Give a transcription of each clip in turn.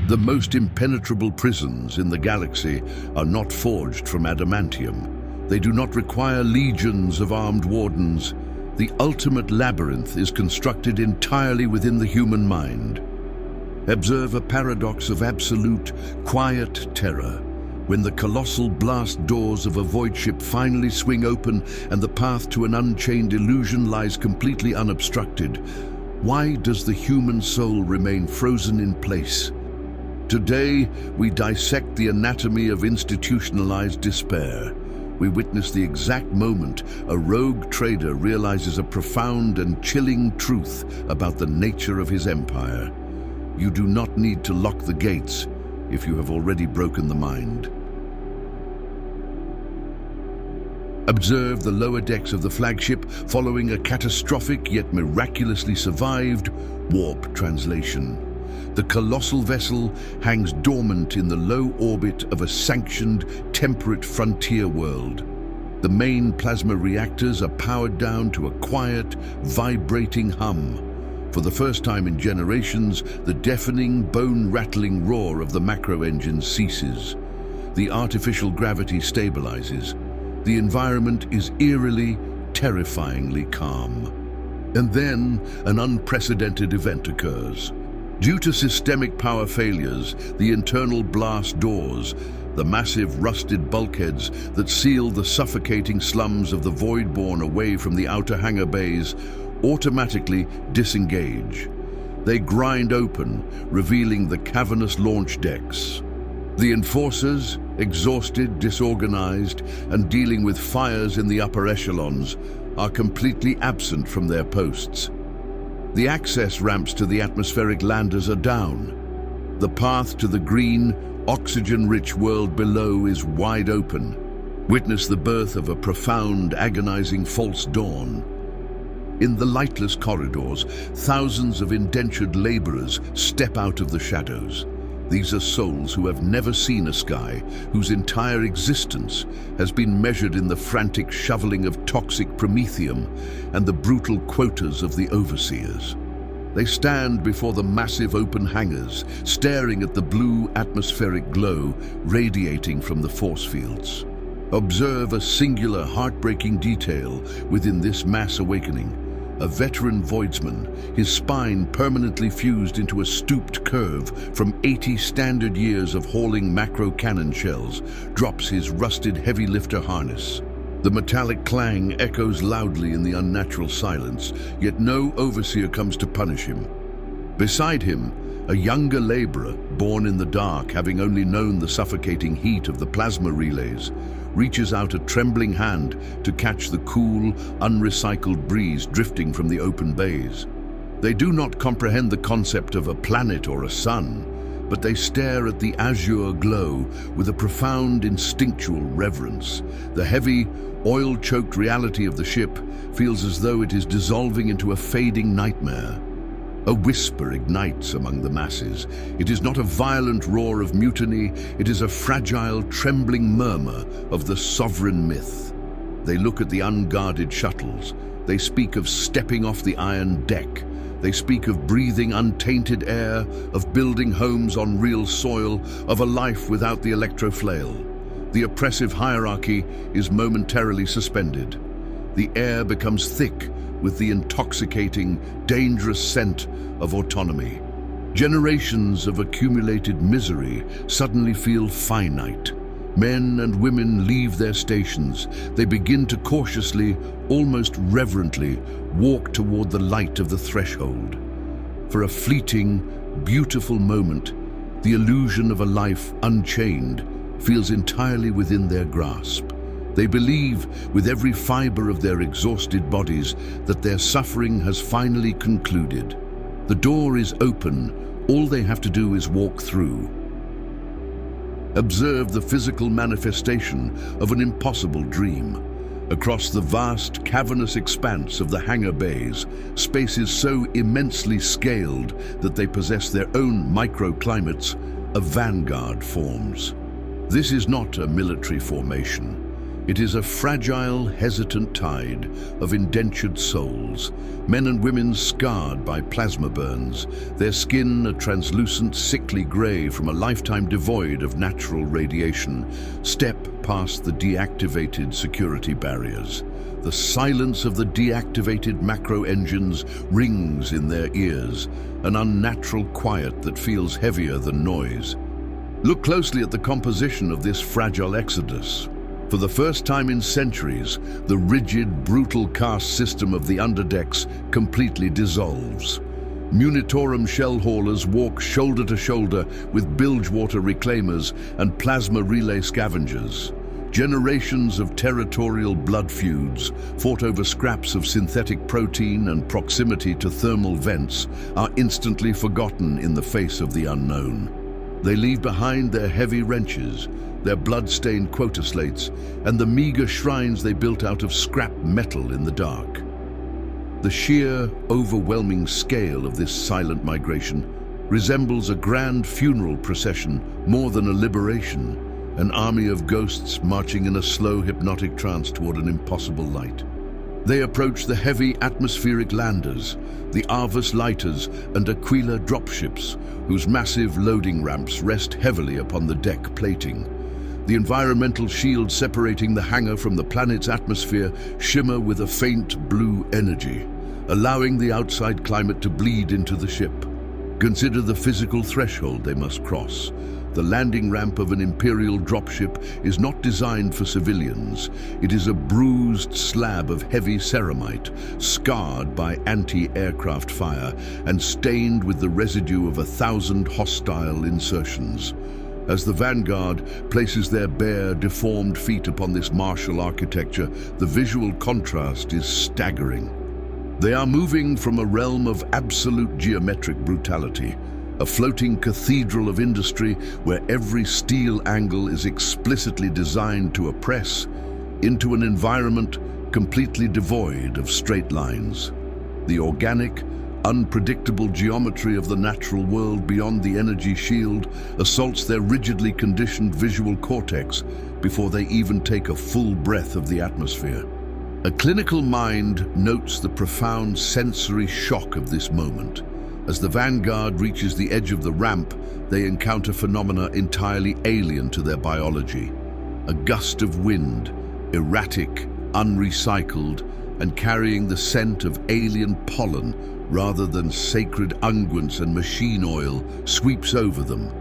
The most impenetrable prisons in the galaxy are not forged from adamantium. They do not require legions of armed wardens. The ultimate labyrinth is constructed entirely within the human mind. Observe a paradox of absolute, quiet terror. When the colossal blast doors of a void ship finally swing open and the path to an unchained illusion lies completely unobstructed, why does the human soul remain frozen in place? Today, we dissect the anatomy of institutionalized despair. We witness the exact moment a rogue trader realizes a profound and chilling truth about the nature of his empire. You do not need to lock the gates if you have already broken the mind. Observe the lower decks of the flagship following a catastrophic yet miraculously survived warp translation. The colossal vessel hangs dormant in the low orbit of a sanctioned, temperate frontier world. The main plasma reactors are powered down to a quiet, vibrating hum. For the first time in generations, the deafening, bone-rattling roar of the macro engine ceases. The artificial gravity stabilizes. The environment is eerily, terrifyingly calm. And then, an unprecedented event occurs. Due to systemic power failures, the internal blast doors, the massive rusted bulkheads that seal the suffocating slums of the Voidborn away from the outer hangar bays, automatically disengage. They grind open, revealing the cavernous launch decks. The enforcers, exhausted, disorganized, and dealing with fires in the upper echelons, are completely absent from their posts. The access ramps to the atmospheric landers are down. The path to the green, oxygen-rich world below is wide open. Witness the birth of a profound, agonizing false dawn. In the lightless corridors, thousands of indentured laborers step out of the shadows. These are souls who have never seen a sky, whose entire existence has been measured in the frantic shoveling of toxic promethium and the brutal quotas of the overseers. They stand before the massive open hangars, staring at the blue atmospheric glow radiating from the force fields. Observe a singular, heartbreaking detail within this mass awakening. A veteran voidsman, his spine permanently fused into a stooped curve from 80 standard years of hauling macro cannon shells, drops his rusted heavy lifter harness. The metallic clang echoes loudly in the unnatural silence, yet no overseer comes to punish him. Beside him, a younger laborer, born in the dark, having only known the suffocating heat of the plasma relays, reaches out a trembling hand to catch the cool, unrecycled breeze drifting from the open bays. They do not comprehend the concept of a planet or a sun, but they stare at the azure glow with a profound instinctual reverence. The heavy, oil-choked reality of the ship feels as though it is dissolving into a fading nightmare. A whisper ignites among the masses. It is not a violent roar of mutiny, it is a fragile, trembling murmur of the sovereign myth. They look at the unguarded shuttles. They speak of stepping off the iron deck. They speak of breathing untainted air, of building homes on real soil, of a life without the electroflail. The oppressive hierarchy is momentarily suspended. The air becomes thick with the intoxicating, dangerous scent of autonomy. Generations of accumulated misery suddenly feel finite. Men and women leave their stations. They begin to cautiously, almost reverently, walk toward the light of the threshold. For a fleeting, beautiful moment, the illusion of a life unchained feels entirely within their grasp. They believe with every fiber of their exhausted bodies that their suffering has finally concluded. The door is open, all they have to do is walk through. Observe the physical manifestation of an impossible dream. Across the vast, cavernous expanse of the hangar bays, spaces so immensely scaled that they possess their own microclimates, a vanguard forms. This is not a military formation. It is a fragile, hesitant tide of indentured souls, men and women scarred by plasma burns, their skin a translucent, sickly grey from a lifetime devoid of natural radiation. Step past the deactivated security barriers. The silence of the deactivated macro engines rings in their ears, an unnatural quiet that feels heavier than noise. Look closely at the composition of this fragile exodus. For the first time in centuries, the rigid, brutal caste system of the underdecks completely dissolves. Munitorum shell haulers walk shoulder to shoulder with bilgewater reclaimers and plasma relay scavengers. Generations of territorial blood feuds, fought over scraps of synthetic protein and proximity to thermal vents, are instantly forgotten in the face of the unknown. They leave behind their heavy wrenches, their blood-stained quota slates, and the meager shrines they built out of scrap metal in the dark. The sheer, overwhelming scale of this silent migration resembles a grand funeral procession more than a liberation, an army of ghosts marching in a slow, hypnotic trance toward an impossible light. They approach the heavy atmospheric landers, the Arvus lighters and Aquila dropships, whose massive loading ramps rest heavily upon the deck plating. The environmental shields separating the hangar from the planet's atmosphere shimmer with a faint blue energy, allowing the outside climate to bleed into the ship. Consider the physical threshold they must cross. The landing ramp of an Imperial dropship is not designed for civilians. It is a bruised slab of heavy ceramite, scarred by anti-aircraft fire and stained with the residue of 1,000 hostile insertions. As the Vanguard places their bare, deformed feet upon this martial architecture, the visual contrast is staggering. They are moving from a realm of absolute geometric brutality, a floating cathedral of industry where every steel angle is explicitly designed to oppress, into an environment completely devoid of straight lines. The organic, unpredictable geometry of the natural world beyond the energy shield assaults their rigidly conditioned visual cortex before they even take a full breath of the atmosphere. A clinical mind notes the profound sensory shock of this moment. As the Vanguard reaches the edge of the ramp, they encounter phenomena entirely alien to their biology. A gust of wind, erratic, unrecycled, and carrying the scent of alien pollen rather than sacred unguents and machine oil, sweeps over them.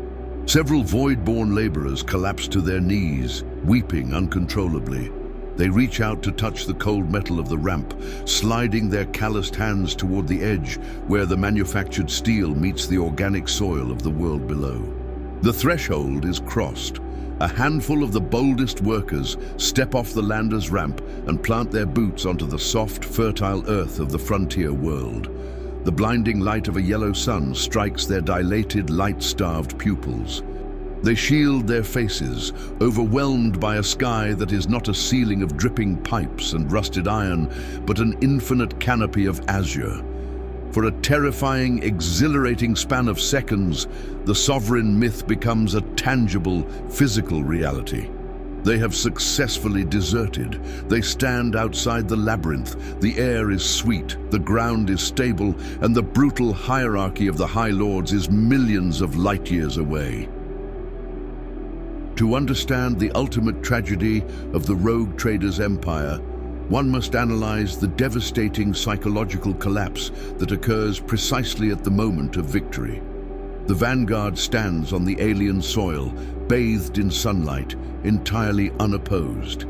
Several void-born laborers collapse to their knees, weeping uncontrollably. They reach out to touch the cold metal of the ramp, sliding their calloused hands toward the edge where the manufactured steel meets the organic soil of the world below. The threshold is crossed. A handful of the boldest workers step off the lander's ramp and plant their boots onto the soft, fertile earth of the frontier world. The blinding light of a yellow sun strikes their dilated, light-starved pupils. They shield their faces, overwhelmed by a sky that is not a ceiling of dripping pipes and rusted iron, but an infinite canopy of azure. For a terrifying, exhilarating span of seconds, the sovereign myth becomes a tangible, physical reality. They have successfully deserted. They stand outside the labyrinth. The air is sweet, the ground is stable, and the brutal hierarchy of the High Lords is millions of light years away. To understand the ultimate tragedy of the rogue trader's empire, one must analyze the devastating psychological collapse that occurs precisely at the moment of victory. The Vanguard stands on the alien soil, bathed in sunlight, entirely unopposed.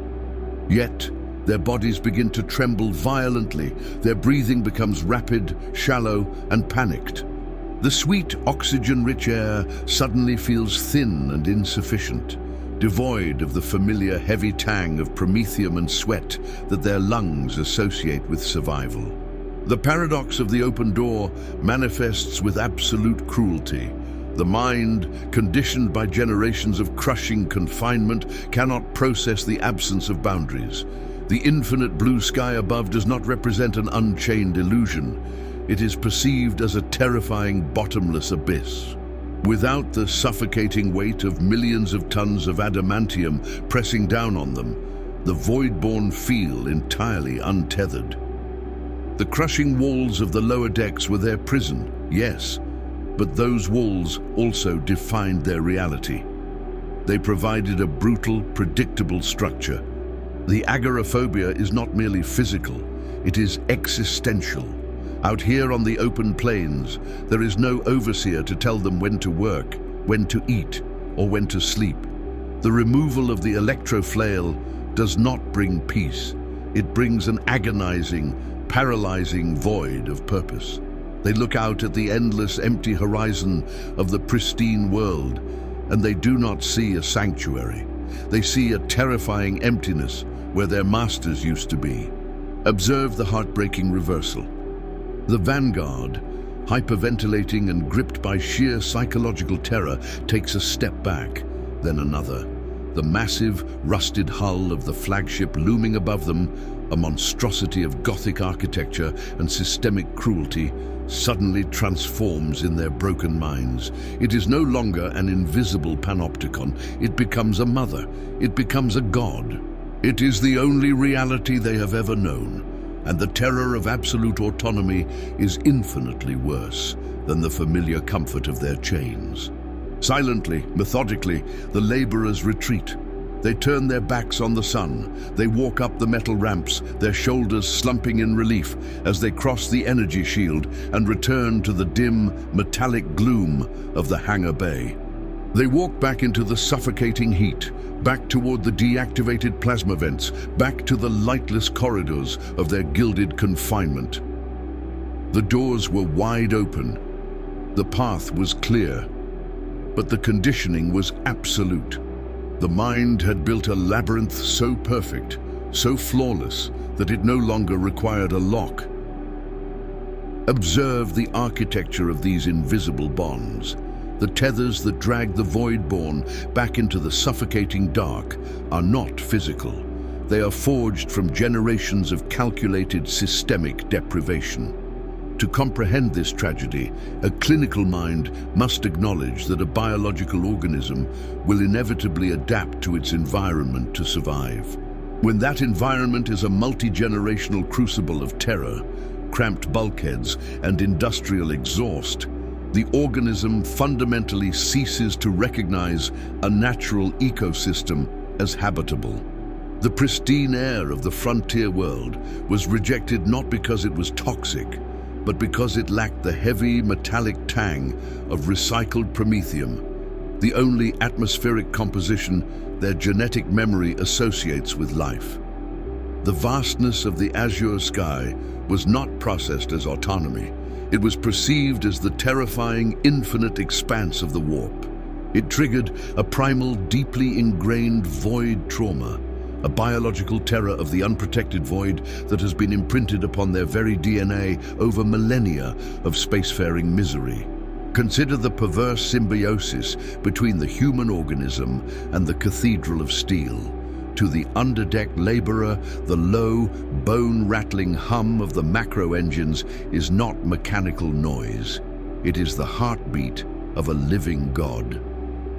Yet, their bodies begin to tremble violently, their breathing becomes rapid, shallow, and panicked. The sweet, oxygen-rich air suddenly feels thin and insufficient, devoid of the familiar heavy tang of promethium and sweat that their lungs associate with survival. The paradox of the open door manifests with absolute cruelty. The mind, conditioned by generations of crushing confinement, cannot process the absence of boundaries. The infinite blue sky above does not represent an unchained illusion. It is perceived as a terrifying, bottomless abyss. Without the suffocating weight of millions of tons of adamantium pressing down on them, the Voidborn feel entirely untethered. The crushing walls of the lower decks were their prison, yes, but those walls also defined their reality. They provided a brutal, predictable structure. The agoraphobia is not merely physical, it is existential. Out here on the open plains, there is no overseer to tell them when to work, when to eat, or when to sleep. The removal of the electroflail does not bring peace. It brings an agonizing, paralyzing void of purpose. They look out at the endless empty horizon of the pristine world, and they do not see a sanctuary. They see a terrifying emptiness where their masters used to be. Observe the heartbreaking reversal. The vanguard, hyperventilating and gripped by sheer psychological terror, takes a step back, then another. The massive, rusted hull of the flagship looming above them, a monstrosity of Gothic architecture and systemic cruelty, suddenly transforms in their broken minds. It is no longer an invisible panopticon. It becomes a mother. It becomes a god. It is the only reality they have ever known, and the terror of absolute autonomy is infinitely worse than the familiar comfort of their chains. Silently, methodically, the laborers retreat. They turn their backs on the sun. They walk up the metal ramps, their shoulders slumping in relief as they cross the energy shield and return to the dim, metallic gloom of the hangar bay. They walk back into the suffocating heat, back toward the deactivated plasma vents, back to the lightless corridors of their gilded confinement. The doors were wide open. The path was clear, but the conditioning was absolute. The mind had built a labyrinth so perfect, so flawless, that it no longer required a lock. Observe the architecture of these invisible bonds. The tethers that drag the Voidborn back into the suffocating dark are not physical. They are forged from generations of calculated systemic deprivation. To comprehend this tragedy, a clinical mind must acknowledge that a biological organism will inevitably adapt to its environment to survive. When that environment is a multi-generational crucible of terror, cramped bulkheads, and industrial exhaust, the organism fundamentally ceases to recognize a natural ecosystem as habitable. The pristine air of the frontier world was rejected not because it was toxic, but because it lacked the heavy metallic tang of recycled promethium, the only atmospheric composition their genetic memory associates with life. The vastness of the azure sky was not processed as autonomy. It was perceived as the terrifying, infinite expanse of the warp. It triggered a primal, deeply ingrained void trauma, a biological terror of the unprotected void that has been imprinted upon their very DNA over millennia of spacefaring misery. Consider the perverse symbiosis between the human organism and the cathedral of steel. To the underdeck laborer, the low, bone-rattling hum of the macro engines is not mechanical noise. It is the heartbeat of a living god.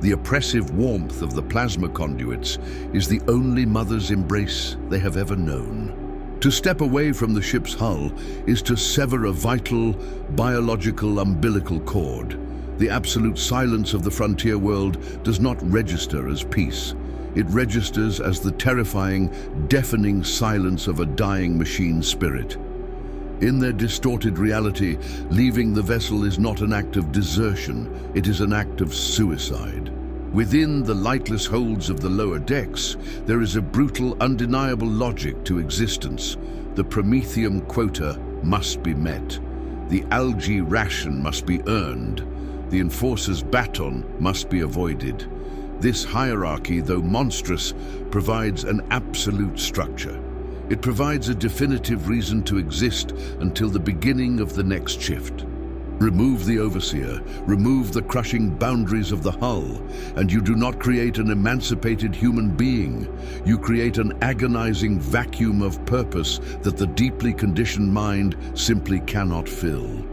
The oppressive warmth of the plasma conduits is the only mother's embrace they have ever known. To step away from the ship's hull is to sever a vital, biological umbilical cord. The absolute silence of the frontier world does not register as peace. It registers as the terrifying, deafening silence of a dying machine spirit. In their distorted reality, leaving the vessel is not an act of desertion, it is an act of suicide. Within the lightless holds of the lower decks, there is a brutal, undeniable logic to existence. The promethium quota must be met. The algae ration must be earned. The enforcer's baton must be avoided. This hierarchy, though monstrous, provides an absolute structure. It provides a definitive reason to exist until the beginning of the next shift. Remove the overseer, remove the crushing boundaries of the hull, and you do not create an emancipated human being. You create an agonizing vacuum of purpose that the deeply conditioned mind simply cannot fill.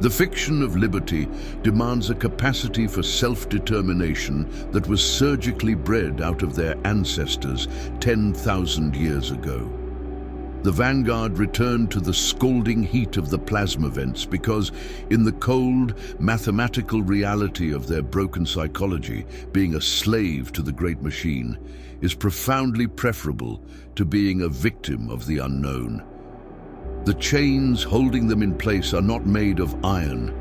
The fiction of liberty demands a capacity for self-determination that was surgically bred out of their ancestors 10,000 years ago. The vanguard returned to the scalding heat of the plasma vents because, in the cold, mathematical reality of their broken psychology, being a slave to the great machine is profoundly preferable to being a victim of the unknown. The chains holding them in place are not made of iron.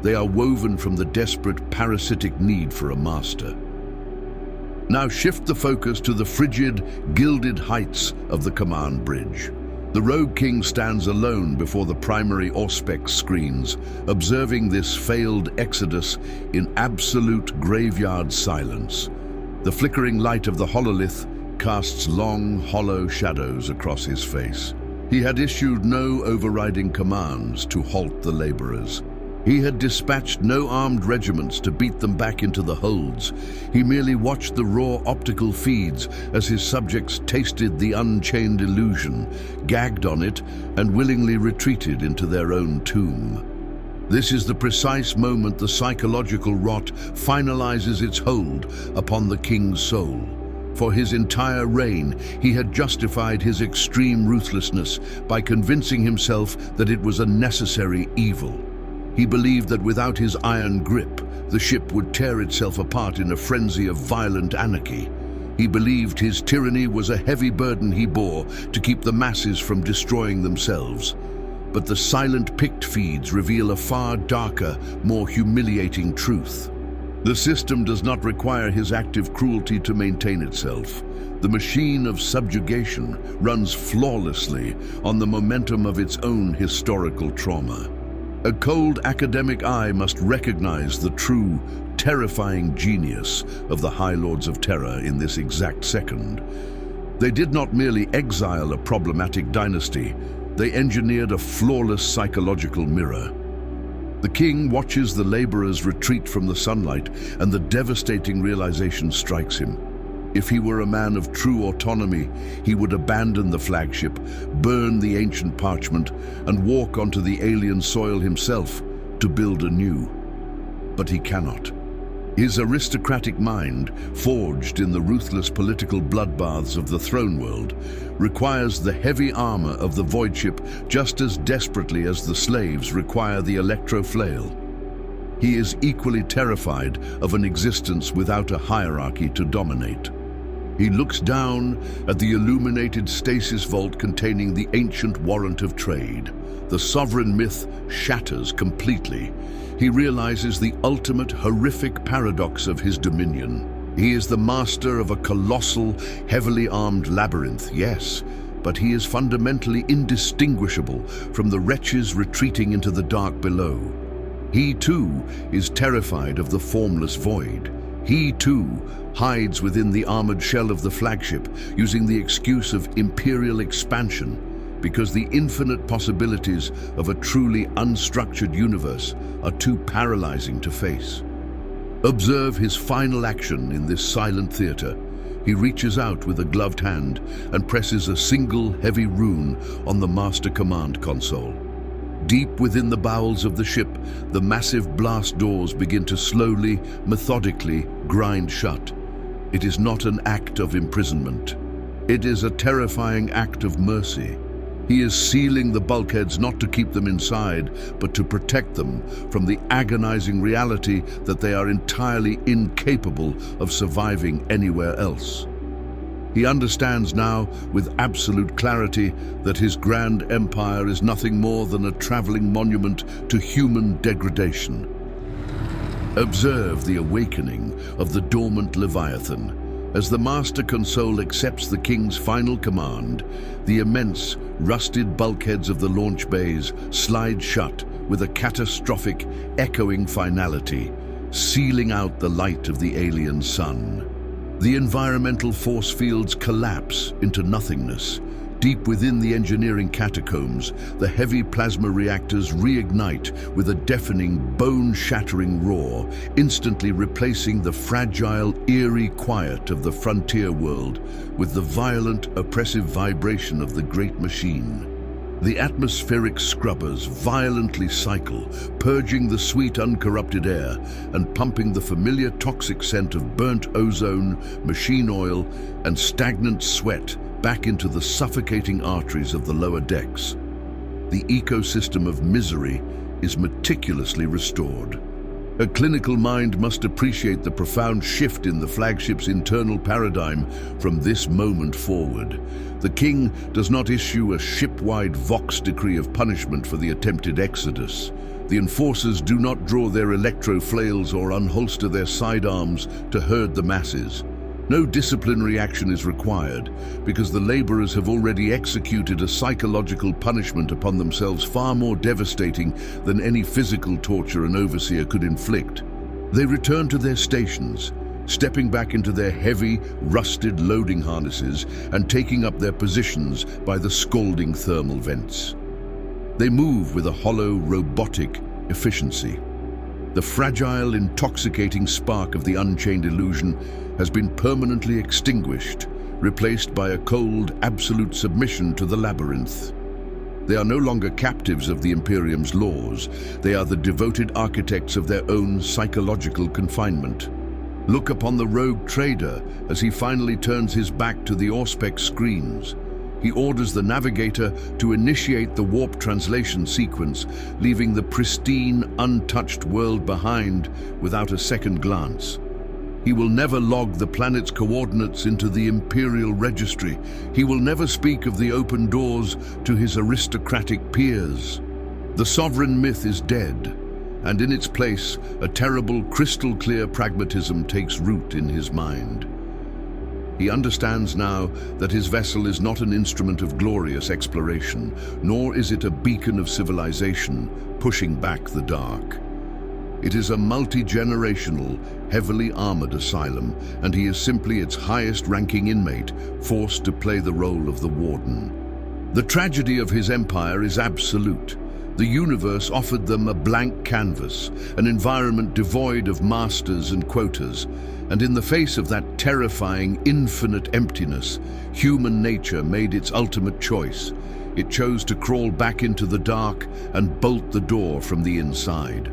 They are woven from the desperate parasitic need for a master. Now shift the focus to the frigid, gilded heights of the command bridge. The Rogue King stands alone before the primary Auspex screens, observing this failed exodus in absolute graveyard silence. The flickering light of the hololith casts long, hollow shadows across his face. He had issued no overriding commands to halt the laborers. He had dispatched no armed regiments to beat them back into the holds. He merely watched the raw optical feeds as his subjects tasted the unchained illusion, gagged on it, and willingly retreated into their own tomb. This is the precise moment the psychological rot finalizes its hold upon the king's soul. For his entire reign, he had justified his extreme ruthlessness by convincing himself that it was a necessary evil. He believed that without his iron grip, the ship would tear itself apart in a frenzy of violent anarchy. He believed his tyranny was a heavy burden he bore to keep the masses from destroying themselves. But the silent pict feeds reveal a far darker, more humiliating truth. The system does not require his active cruelty to maintain itself. The machine of subjugation runs flawlessly on the momentum of its own historical trauma. A cold academic eye must recognize the true, terrifying genius of the High Lords of Terror in this exact second. They did not merely exile a problematic dynasty, they engineered a flawless psychological mirror. The king watches the laborers retreat from the sunlight, and the devastating realization strikes him. If he were a man of true autonomy, he would abandon the flagship, burn the ancient parchment, and walk onto the alien soil himself to build anew. But he cannot. His aristocratic mind, forged in the ruthless political bloodbaths of the throne world, requires the heavy armor of the void ship just as desperately as the slaves require the electro-flail. He is equally terrified of an existence without a hierarchy to dominate. He looks down at the illuminated stasis vault containing the ancient warrant of trade. The sovereign myth shatters completely. He realizes the ultimate horrific paradox of his dominion. He is the master of a colossal, heavily armed labyrinth, yes, but he is fundamentally indistinguishable from the wretches retreating into the dark below. He, too, is terrified of the formless void. He, too, hides within the armored shell of the flagship, using the excuse of imperial expansion, because the infinite possibilities of a truly unstructured universe are too paralyzing to face. Observe his final action in this silent theater. He reaches out with a gloved hand and presses a single heavy rune on the master command console. Deep within the bowels of the ship, the massive blast doors begin to slowly, methodically grind shut. It is not an act of imprisonment. It is a terrifying act of mercy. He is sealing the bulkheads not to keep them inside, but to protect them from the agonizing reality that they are entirely incapable of surviving anywhere else. He understands now with absolute clarity that his grand empire is nothing more than a traveling monument to human degradation. Observe the awakening of the dormant Leviathan. As the master console accepts the king's final command, the immense, rusted bulkheads of the launch bays slide shut with a catastrophic, echoing finality, sealing out the light of the alien sun. The environmental force fields collapse into nothingness. Deep within the engineering catacombs, the heavy plasma reactors reignite with a deafening, bone-shattering roar, instantly replacing the fragile, eerie quiet of the frontier world with the violent, oppressive vibration of the great machine. The atmospheric scrubbers violently cycle, purging the sweet, uncorrupted air and pumping the familiar toxic scent of burnt ozone, machine oil, and stagnant sweat back into the suffocating arteries of the lower decks. The ecosystem of misery is meticulously restored. A clinical mind must appreciate the profound shift in the flagship's internal paradigm from this moment forward. The king does not issue a ship-wide Vox decree of punishment for the attempted exodus. The enforcers do not draw their electro-flails or unholster their sidearms to herd the masses. No disciplinary action is required, because the laborers have already executed a psychological punishment upon themselves far more devastating than any physical torture an overseer could inflict. They return to their stations, stepping back into their heavy, rusted loading harnesses and taking up their positions by the scalding thermal vents. They move with a hollow, robotic efficiency. The fragile, intoxicating spark of the Unchained illusion has been permanently extinguished, replaced by a cold, absolute submission to the labyrinth. They are no longer captives of the Imperium's laws. They are the devoted architects of their own psychological confinement. Look upon the rogue trader as he finally turns his back to the Auspex screens. He orders the navigator to initiate the warp translation sequence, leaving the pristine, untouched world behind without a second glance. He will never log the planet's coordinates into the Imperial Registry. He will never speak of the open doors to his aristocratic peers. The sovereign myth is dead, and in its place, a terrible, crystal-clear pragmatism takes root in his mind. He understands now that his vessel is not an instrument of glorious exploration, nor is it a beacon of civilization pushing back the dark. It is a multi-generational, heavily armored asylum, and he is simply its highest-ranking inmate, forced to play the role of the Warden. The tragedy of his empire is absolute. The universe offered them a blank canvas, an environment devoid of masters and quotas, and in the face of that terrifying, infinite emptiness, human nature made its ultimate choice. It chose to crawl back into the dark and bolt the door from the inside.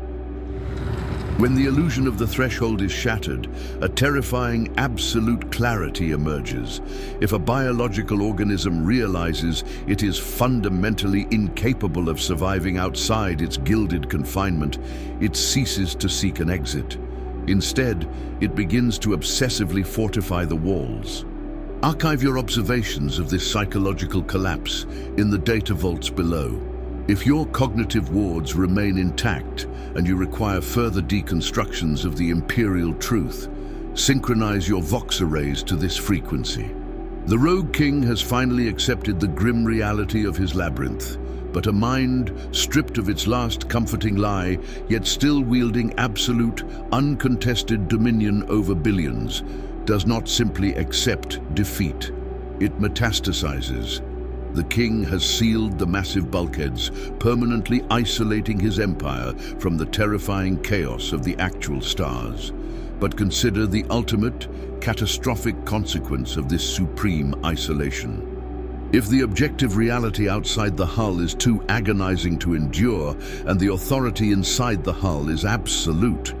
When the illusion of the threshold is shattered, a terrifying absolute clarity emerges. If a biological organism realizes it is fundamentally incapable of surviving outside its gilded confinement, it ceases to seek an exit. Instead, it begins to obsessively fortify the walls. Archive your observations of this psychological collapse in the data vaults below. If your cognitive wards remain intact and you require further deconstructions of the imperial truth, synchronize your Vox arrays to this frequency. The Rogue King has finally accepted the grim reality of his labyrinth, but a mind stripped of its last comforting lie, yet still wielding absolute, uncontested dominion over billions, does not simply accept defeat. It metastasizes. The king has sealed the massive bulkheads, permanently isolating his empire from the terrifying chaos of the actual stars. But consider the ultimate, catastrophic consequence of this supreme isolation. If the objective reality outside the hull is too agonizing to endure, and the authority inside the hull is absolute,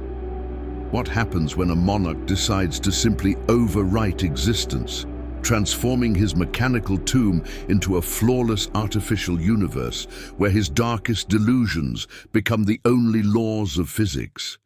what happens when a monarch decides to simply overwrite existence, transforming his mechanical tomb into a flawless artificial universe where his darkest delusions become the only laws of physics?